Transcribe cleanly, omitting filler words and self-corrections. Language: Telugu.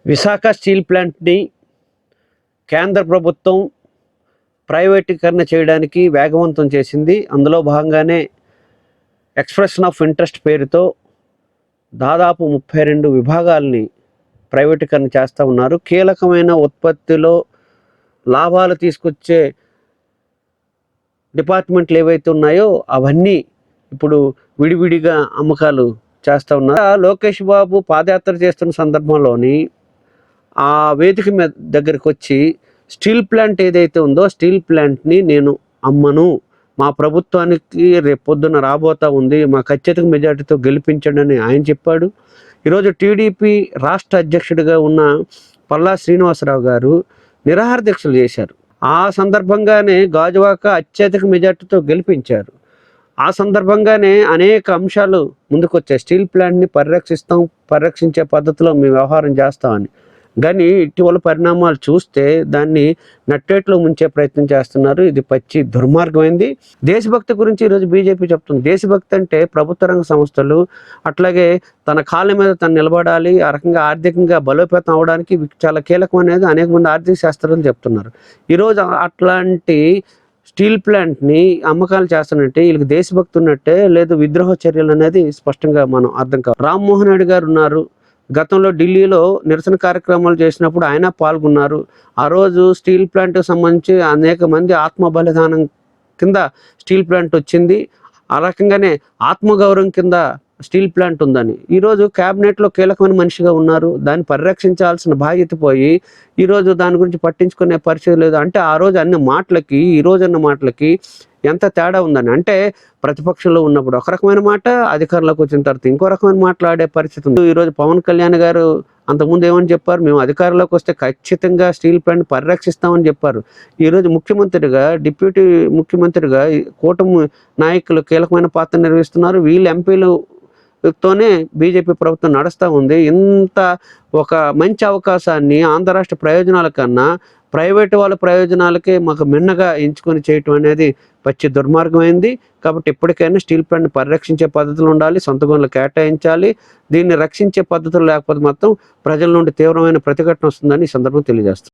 విశాఖ స్టీల్ ప్లాంట్ని కేంద్ర ప్రభుత్వం ప్రైవేటీకరణ చేయడానికి వేగవంతం చేసింది. అందులో భాగంగానే ఎక్స్‌ప్రెషన్ ఆఫ్ ఇంట్రెస్ట్ పేరుతో దాదాపు 32 విభాగాల్ని ప్రైవేటీకరణ చేస్తూ ఉన్నారు. కీలకమైన ఉత్పత్తిలో లాభాలు తీసుకొచ్చే డిపార్ట్మెంట్లు ఏవైతే ఉన్నాయో అవన్నీ ఇప్పుడు విడివిడిగా అమ్మకాలు చేస్తూ ఉన్నారు. లోకేష్ బాబు పాదయాత్ర చేస్తున్న సందర్భంలోని ఆ వేదిక మీద దగ్గరికి వచ్చి స్టీల్ ప్లాంట్ ఏదైతే ఉందో స్టీల్ ప్లాంట్ని నేను అమ్మను, మా ప్రభుత్వానికి రేపు పొద్దున రాబోతా ఉంది, మా ఖచ్చితంగా మెజార్టీతో గెలిపించండి అని ఆయన చెప్పాడు. ఈరోజు టీడీపీ రాష్ట్ర అధ్యక్షుడిగా ఉన్న పల్లా శ్రీనివాసరావు గారు నిరాహార దీక్షలు చేశారు. ఆ సందర్భంగానే గాజువాక అత్యధిక మెజార్టీతో గెలిపించారు. ఆ సందర్భంగానే అనేక అంశాలు ముందుకొచ్చాయి. స్టీల్ ప్లాంట్ని పరిరక్షించే పద్ధతిలో మేము వ్యవహారం చేస్తామని. కానీ ఇటీవల పరిణామాలు చూస్తే దాన్ని నట్టేట్లో ముంచే ప్రయత్నం చేస్తున్నారు. ఇది పచ్చి దుర్మార్గమైంది. దేశభక్తి గురించి ఈరోజు బీజేపీ చెప్తుంది. దేశభక్తి అంటే ప్రభుత్వ రంగ సంస్థలు అట్లాగే తన కాళ్ళ మీద తను నిలబడాలి, ఆ రకంగా ఆర్థికంగా బలోపేతం అవడానికి చాలా కీలకం అనేది అనేక మంది ఆర్థిక శాస్త్రజ్ఞులు చెప్తున్నారు. ఈరోజు అట్లాంటి స్టీల్ ప్లాంట్ని అమ్మకాలు చేస్తున్నట్టే వీళ్ళకి దేశభక్తి ఉన్నట్టే, లేదు విద్రోహ చర్యలు అనేది స్పష్టంగా మనం అర్థం కావాలి. రామ్మోహన్ రెడ్డి గారు ఉన్నారు. గతంలో ఢిల్లీలో నిరసన కార్యక్రమాలు చేసినప్పుడు ఆయన పాల్గొన్నారు. ఆ రోజు స్టీల్ ప్లాంట్కి సంబంధించి అనేక మంది ఆత్మ బలిదానం కింద స్టీల్ ప్లాంట్ వచ్చింది. ఆ రకంగానే ఆత్మగౌరవం కింద స్టీల్ ప్లాంట్ ఉందని ఈరోజు క్యాబినెట్లో కీలకమైన మనిషిగా ఉన్నారు. దాన్ని పరిరక్షించాల్సిన బాధ్యత పోయి ఈరోజు దాని గురించి పట్టించుకునే పరిస్థితి లేదు. అంటే ఆ రోజు అన్న మాటలకి ఈ రోజు అన్న మాటలకి ఎంత తేడా ఉందని. అంటే ప్రతిపక్షంలో ఉన్నప్పుడు ఒక రకమైన మాట, అధికారంలోకి వచ్చిన తర్వాత ఇంకో రకమైన మాట్లాడే పరిస్థితి ఉంది. ఈరోజు పవన్ కళ్యాణ్ గారు అంతకుముందు ఏమని చెప్పారు, మేము అధికారంలోకి వస్తే ఖచ్చితంగా స్టీల్ ప్లాంట్ పరిరక్షిస్తామని చెప్పారు. ఈరోజు ముఖ్యమంత్రిగా, డిప్యూటీ ముఖ్యమంత్రిగా కూటమి నాయకులు కీలకమైన పాత్ర నిర్వహిస్తున్నారు. వీళ్ళు ఎంపీలతోనే బీజేపీ ప్రభుత్వం నడుస్తూ ఉంది. ఇంత ఒక మంచి అవకాశాన్ని ఆంధ్ర రాష్ట్ర ప్రయోజనాల కన్నా ప్రైవేటు వాళ్ళ ప్రయోజనాలకే మాకు మిన్నగా ఎంచుకొని చేయటం అనేది పచ్చి దుర్మార్గమైంది. కాబట్టి ఎప్పటికైనా స్టీల్ ప్లాంట్ని పరిరక్షించే పద్ధతులు ఉండాలి, సొంత గనులు కేటాయించాలి. దీన్ని రక్షించే పద్ధతులు లేకపోతే మొత్తం ప్రజల నుండి తీవ్రమైన ప్రతిఘటన వస్తుందని ఈ సందర్భం తెలియజేస్తుంది.